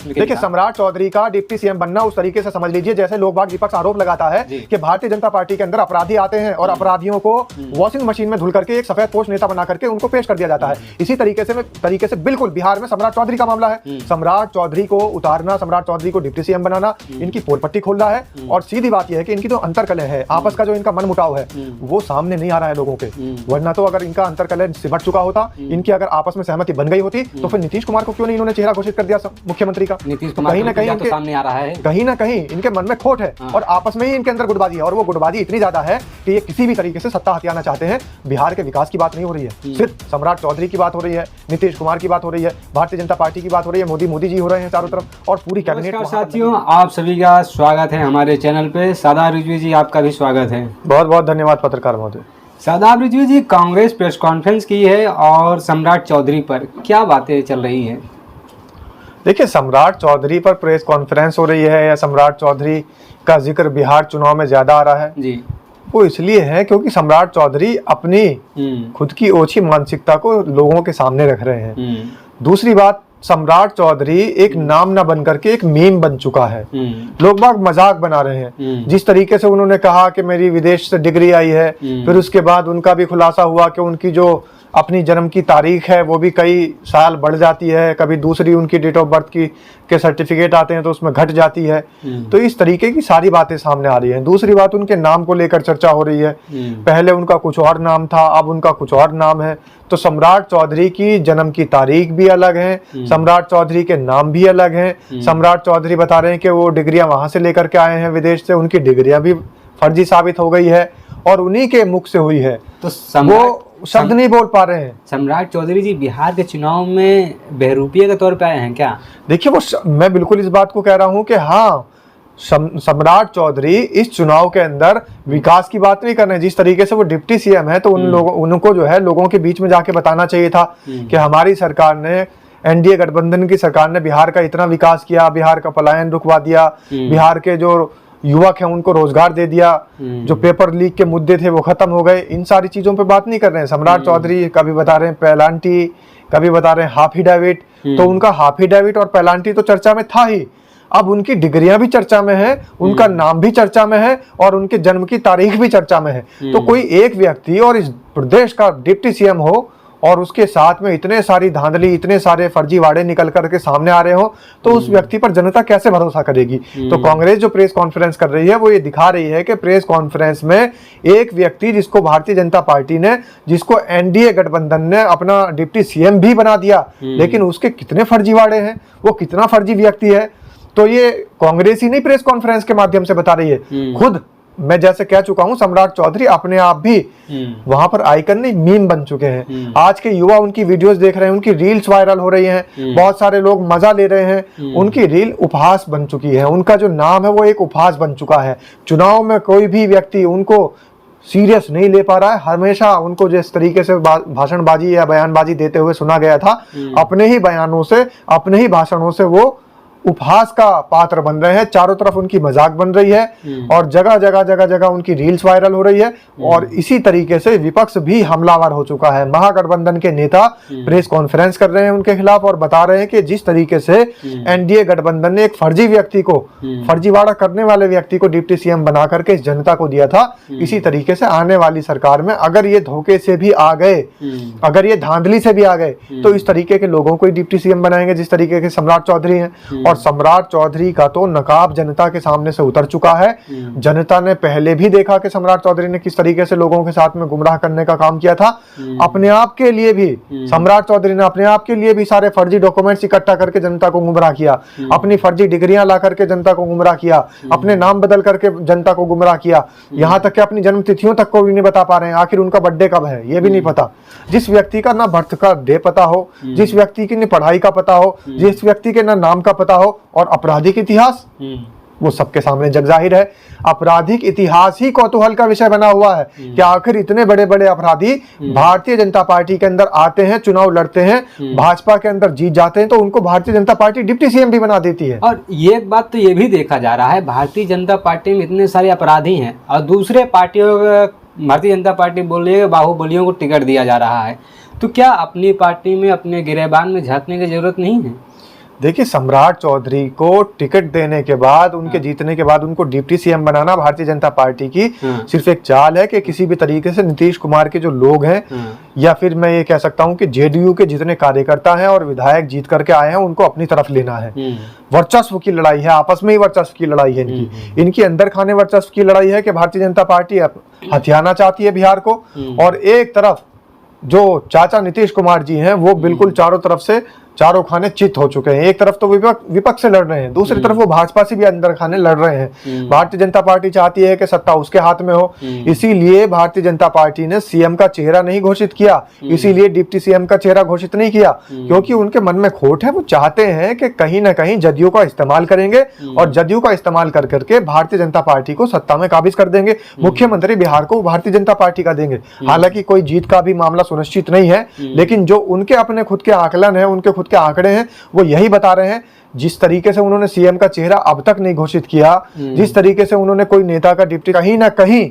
देखिए, सम्राट चौधरी का डिप्टी सीएम बनना उस तरीके से समझ लीजिए जैसे लोग बाग विपक्ष आरोप लगाता है कि भारतीय जनता पार्टी के अंदर अपराधी आते हैं और अपराधियों को वॉशिंग मशीन में धुल करके एक सफेद पोश नेता बना करके उनको पेश कर दिया जाता है। इसी तरीके से बिल्कुल बिहार में सम्राट चौधरी का मामला है। सम्राट चौधरी को उतारना, सम्राट चौधरी को डिप्टी सीएम बनाना इनकी पोलपट्टी खोल रहा है। और सीधी बात यह है कि इनकी जो अंतरकलह है, आपस का जो इनका मनमुटाव है, वो सामने नहीं आ रहा है लोगों के। वरना तो अगर इनका अंतरकलह सिमट चुका होता, इनकी अगर आपस में सहमति बन गई होती, तो फिर नीतीश कुमार को क्यों नहीं इन्होंने चेहरा घोषित कर दिया मुख्यमंत्री का? नीतीश कुमार कहीं ना कहीं तो सामने आ रहा है, कहीं ना कहीं इनके मन में खोट है और आपस में ही इनके अंदर गुटबाजी है। और वो गुटबाजी इतनी ज्यादा है कि ये किसी भी तरीके से सत्ता हथियाना चाहते हैं। बिहार के विकास की बात नहीं हो रही है, सिर्फ सम्राट चौधरी की बात हो रही है, नीतीश कुमार की बात हो रही है, भारतीय जनता पार्टी की बात हो रही है, मोदी जी हो रहे हैं चारों तरफ और पूरी कैबिनेट। साथियों, आप सभी का स्वागत है हमारे चैनल पे। शादाब रिजवी जी, आपका भी स्वागत है। बहुत बहुत धन्यवाद पत्रकार महोदय। शादाब रिजवी जी, कांग्रेस प्रेस कॉन्फ्रेंस की है और सम्राट चौधरी पर क्या बातें चल रही हैं? देखिए, सम्राट चौधरी पर प्रेस कॉन्फ्रेंस हो रही है या सम्राट चौधरी का जिक्र बिहार चुनाव में ज्यादा आ रहा है जी, वो इसलिए है क्योंकि सम्राट चौधरी अपनी खुद की ओछी मानसिकता को लोगों के सामने रख रहे हैं। दूसरी बात, सम्राट चौधरी एक नाम न बन करके एक मीम बन चुका है। लोग बाग मजाक बना रहे हैं। जिस तरीके से उन्होंने कहा कि मेरी विदेश से डिग्री आई है, फिर उसके बाद उनका भी खुलासा हुआ कि उनकी जो अपनी जन्म की तारीख है वो भी कई साल बढ़ जाती है, कभी दूसरी उनकी डेट ऑफ बर्थ की के सर्टिफिकेट आते हैं तो उसमें घट जाती है। तो इस तरीके की सारी बातें सामने आ रही हैं। दूसरी बात, उनके नाम को लेकर चर्चा हो रही है। पहले उनका कुछ और नाम था, अब उनका कुछ और नाम है। तो सम्राट चौधरी की जन्म की तारीख भी अलग है, सम्राट चौधरी के नाम भी अलग हैं। सम्राट चौधरी बता रहे हैं कि वो डिग्रियां वहां से लेकर के आए हैं विदेश से, उनकी डिग्रियां भी फर्जी साबित हो गई है और उन्हीं के मुख से हुई है। तो वो शब्द नहीं बोल पा रहे हैं। सम्राट चौधरी जी बिहार के चुनाव में बहरूपिये के तौर पे आए हैं क्या? देखिए, मैं बिल्कुल इस बात को कह रहा हूं कि हाँ, सम्राट चौधरी इस चुनाव के अंदर विकास की बात नहीं कर रहे हैं। जिस तरीके से वो डिप्टी सीएम है तो उनको जो है लोगों के बीच में जाके बताना चाहिए था कि हमारी सरकार ने, एनडीए गठबंधन की सरकार ने बिहार का इतना विकास किया, बिहार का पलायन रुकवा दिया, बिहार के जो युवक हैं उनको रोजगार दे दिया, जो पेपर लीक के मुद्दे थे वो खत्म हो गए। इन सारी चीजों पे बात नहीं कर रहे हैं। सम्राट चौधरी कभी बता रहे हैं पेलांटी, कभी बता रहे हैं हाफिडेविट। तो उनका हाफिडेविट और पेलांटी तो चर्चा में था ही, अब उनकी डिग्रियां भी चर्चा में है, उनका नाम भी चर्चा में है और उनके जन्म की तारीख भी चर्चा में है। तो कोई एक व्यक्ति और इस प्रदेश का डिप्टी सीएम हो और उसके साथ में इतने सारी धांधली, इतने सारे फर्जीवाड़े निकल करके सामने आ रहे हो, तो उस व्यक्ति पर जनता कैसे भरोसा करेगी? तो कांग्रेस जो प्रेस कॉन्फ्रेंस कर रही है वो ये दिखा रही है कि प्रेस कॉन्फ्रेंस में एक व्यक्ति जिसको भारतीय जनता पार्टी ने, जिसको एनडीए गठबंधन ने अपना डिप्टी सीएम भी बना दिया, लेकिन उसके कितने फर्जीवाड़े हैं, वो कितना फर्जी व्यक्ति है, तो ये कांग्रेस ही नहीं प्रेस कॉन्फ्रेंस के माध्यम से बता रही है। खुद मैं जैसे कह चुका हूं, सम्राट चौधरी अपने आप भी वहां पर आइकन नहीं, मीम बन चुके हैं। आज के युवा उनकी वीडियोस देख रहे हैं, उनकी रील्स वायरल हो रही हैं, बहुत सारे लोग मजा ले रहे हैं। उनकी रील उपहास बन चुकी है, उनका जो नाम है वो एक उपहास बन चुका है। चुनाव में कोई भी व्यक्ति उनको सीरियस नहीं ले पा रहा है। हमेशा उनको जिस तरीके से भाषणबाजी या बयानबाजी देते हुए सुना गया था, अपने ही बयानों से, अपने ही भाषणों से वो उपहास का पात्र बन रहे हैं। चारों तरफ उनकी मजाक बन रही है और जगह जगह उनकी रील्स वायरल हो रही है। और इसी तरीके से विपक्ष भी हमलावर हो चुका है। महागठबंधन के नेता प्रेस कॉन्फ्रेंस कर रहे हैं उनके खिलाफ और बता रहे हैं कि जिस तरीके से एनडीए गठबंधन ने एक फर्जी व्यक्ति को, फर्जीवाड़ा करने वाले व्यक्ति को डिप्टी सीएम बना करके इस जनता को दिया था, इसी तरीके से आने वाली सरकार में अगर ये धोखे से भी आ गए, अगर ये धांधली से भी आ गए, तो इस तरीके के लोगों को डिप्टी सीएम बनाएंगे जिस तरीके के सम्राट चौधरी हैं। और सम्राट चौधरी का तो नकाब जनता के सामने से उतर चुका है। जनता ने पहले भी देखा कि सम्राट चौधरी ने किस तरीके से लोगों के साथ में गुमराह करने का काम किया था। अपने आप के लिए भी सम्राट चौधरी ने अपने आप के लिए भी सारे फर्जी डॉक्यूमेंट्स इकट्ठा करके जनता को गुमराह किया, अपनी फर्जी डिग्रियां ला करके जनता को गुमराह किया, अपने नाम बदल करके जनता को गुमराह किया। यहाँ तक कि अपनी जन्म तिथियों तक को भी नहीं बता पा रहे हैं, आखिर उनका बर्थडे कब है ये भी नहीं पता। जिस व्यक्ति का ना बर्थ का डे पता हो, जिस व्यक्ति की न पढ़ाई का पता हो, जिस व्यक्ति के ना नाम का पता हो, और आपराधिक इतिहास वो सबके सामने जगजाहिर है। आपराधिक इतिहास ही कौतूहल का विषय बना हुआ है कि आखिर इतने बड़े बड़े अपराधी भारतीय जनता पार्टी के अंदर आते हैं, चुनाव लड़ते हैं, भाजपा के अंदर जीत जाते हैं, तो उनको Bharatiya Janata party deputy CM भी बना देती है। और ये बात तो ये भी देखा जा रहा है, भारतीय जनता पार्टी में इतने सारे अपराधी हैं और दूसरे पार्टियों, भारतीय जनता पार्टी बोलिए बाहुबलियों को टिकट दिया जा रहा है, तो क्या अपनी पार्टी में अपने गिरेबान में झांकने की जरूरत नहीं है? देखिए, सम्राट चौधरी को टिकट देने के बाद, उनके जीतने के बाद उनको डिप्टी सीएम बनाना भारतीय जनता पार्टी की सिर्फ एक चाल है कि किसी भी तरीके से नीतीश कुमार के जो लोग हैं, या फिर मैं ये कह सकता हूं कि जेडीयू के जितने कार्यकर्ता हैं और विधायक जीत करके आए हैं, उनको अपनी तरफ लेना है। वर्चस्व की लड़ाई है, आपस में ही वर्चस्व की लड़ाई है इनकी अंदर खाने वर्चस्व की लड़ाई है कि भारतीय जनता पार्टी हथियाना चाहती है बिहार को, और एक तरफ जो चाचा नीतीश कुमार जी हैं वो बिल्कुल चारों तरफ से चारों खाने चित हो चुके हैं। एक तरफ तो विपक्ष से लड़ रहे हैं, दूसरी तरफ वो भाजपा से भी अंदर खाने लड़ रहे हैं। भारतीय जनता पार्टी चाहती है कि सत्ता उसके हाथ में हो, इसीलिए भारतीय जनता पार्टी ने सीएम का चेहरा नहीं घोषित किया, इसीलिए डिप्टी सीएम का चेहरा घोषित नहीं किया, क्योंकि उनके मन में खोट है। वो चाहते हैं कि कहीं ना कहीं जदयू का इस्तेमाल करेंगे और जदयू का इस्तेमाल कर करके भारतीय जनता पार्टी को सत्ता में काबिज कर देंगे। मुख्यमंत्री बिहार को भारतीय जनता पार्टी का देंगे। हालांकि कोई जीत का भी मामला सुनिश्चित नहीं है, लेकिन जो उनके अपने खुद के आकलन है, उनके खुद के आंकड़े हैं, वो यही बता रहे हैं। जिस तरीके से उन्होंने सीएम का चेहरा अब तक नहीं घोषित किया, जिस तरीके से उन्होंने कोई नेता का डिप्टी, कहीं ना कहीं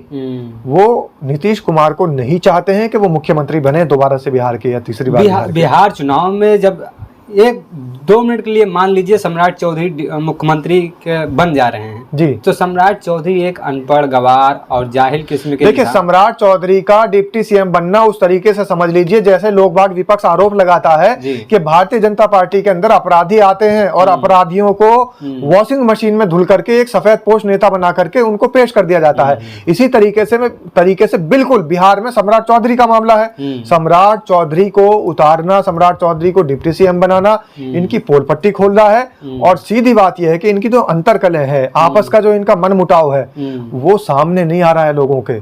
वो नीतीश कुमार को नहीं चाहते हैं कि वो मुख्यमंत्री बने दोबारा से बिहार के, या तीसरी बार बिहार चुनाव में जब 1-2 मिनट के लिए मान लीजिए सम्राट चौधरी मुख्यमंत्री बन जा रहे हैं जी, तो सम्राट चौधरी एक अनपढ़, गवार और जाहिल किस्म के, देखिए सम्राट चौधरी का डिप्टी सीएम बनना उस तरीके से समझ लीजिए जैसे लोग बाग विपक्ष आरोप लगाता है कि भारतीय जनता पार्टी के अंदर अपराधी आते हैं और अपराधियों को वॉशिंग मशीन में धुल करके एक सफेद पोश नेता बना करके उनको पेश कर दिया जाता है। इसी तरीके से बिल्कुल बिहार में सम्राट चौधरी का मामला है। सम्राट चौधरी को उतारना, सम्राट चौधरी को डिप्टी सीएम बनाना इनकी पोल पट्टी खोल रहा है। और सीधी बात यह है कि इनकी जो अंतरकलह है, आपस का जो इनका मन मुटाव है, वो सामने नहीं आ रहा है लोगों के।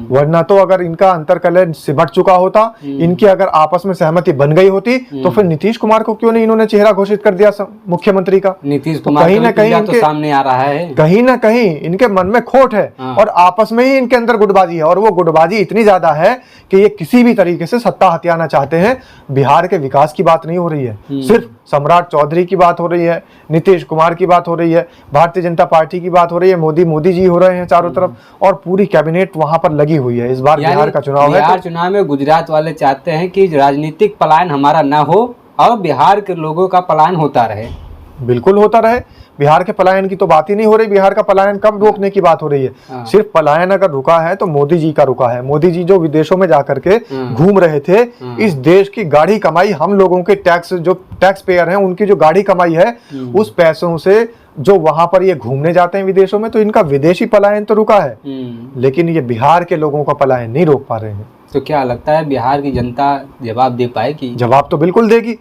वरना तो अगर इनका अंतरकलह सिमट चुका होता, इनकी अगर आपस में सहमति बन गई होती, तो फिर नीतीश कुमार को क्यों नहीं इन्होंने चेहरा घोषित कर दिया मुख्यमंत्री का? नीतीश कुमार कहीं ना कहीं तो सामने आ रहा है, कहीं ना कहीं इनके मन में खोट है और आपस में ही इनके अंदर गुटबाजी है। और वो गुटबाजी इतनी ज्यादा है कि ये किसी भी तरीके से सत्ता हथियाना चाहते हैं। बिहार के विकास की बात नहीं हो रही है, सिर्फ सम्राट चौधरी की बात हो रही है, नीतीश कुमार की बात हो रही है, भारतीय जनता पार्टी की बात हो रही है, मोदी जी हो रहे हैं चारों तरफ, और पूरी कैबिनेट वहां पर लगी हुई है। इस बार बिहार का चुनाव है, बिहार चुनाव में गुजरात वाले चाहते हैं कि राजनीतिक पलायन हमारा ना हो और बिहार के लोगों का पलायन होता रहे। बिल्कुल होता रहे। बिहार के पलायन की तो बात ही नहीं हो रही। बिहार का पलायन कब रोकने की बात हो रही है? सिर्फ पलायन अगर रुका है तो मोदी जी का रुका है। मोदी जी जो विदेशों में जाकर के घूम रहे थे, इस देश की गाढ़ी कमाई, हम लोगों के टैक्स पेयर हैं, उनकी जो गाढ़ी कमाई है, उस पैसों से जो वहां पर ये घूमने जाते हैं विदेशों में, तो इनका विदेशी पलायन तो रुका है, लेकिन ये बिहार के लोगों का पलायन नहीं रोक पा रहे हैं। तो क्या लगता है बिहार की जनता जवाब दे पाएगी? जवाब तो बिल्कुल देगी।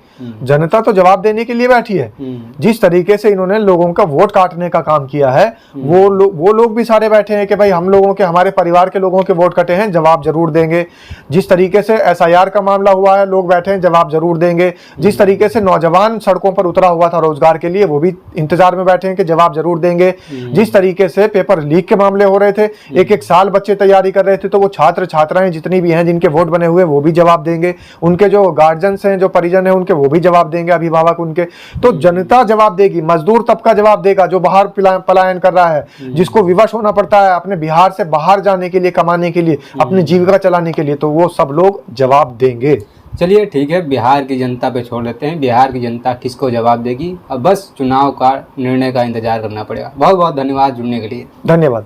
जनता तो जवाब देने के लिए बैठी है। जिस तरीके से इन्होंने लोगों का वोट काटने का काम किया है, वो लोग भी सारे बैठे हैं कि भाई हम लोगों के, हमारे परिवार के लोगों के वोट कटे हैं, जवाब जरूर देंगे। जिस तरीके से एसआईआर का मामला हुआ है, लोग बैठे हैं, जवाब जरूर देंगे। जिस तरीके से नौजवान सड़कों पर उतरा हुआ था रोजगार के लिए, वो भी इंतजार में बैठे हैं कि जवाब जरूर देंगे। जिस तरीके से पेपर लीक के मामले हो रहे थे, एक साल बच्चे तैयारी कर रहे थे, तो वो छात्र छात्राएं जितनी भी हैं जिनके वोट बने हुए, वो भी जवाब देंगे। उनके जो गार्जियंस हैं, जो परिजन हैं, उनके वो भी जवाब देंगे, अभिभावक उनके। तो जनता जवाब देगी, मजदूर तबका जवाब देगा जो बाहर पलायन कर रहा है, जिसको विवश होना पड़ता है अपने बिहार से बाहर जाने के लिए, कमाने के लिए, अपनी जीविका चलाने के लिए, तो वो सब लोग जवाब देंगे। चलिए ठीक है, बिहार की जनता पे छोड़ देते हैं, बिहार की जनता किसको जवाब देगी। अब बस चुनाव का निर्णय का इंतजार करना पड़ेगा। बहुत बहुत धन्यवाद जुड़ने के लिए। धन्यवाद।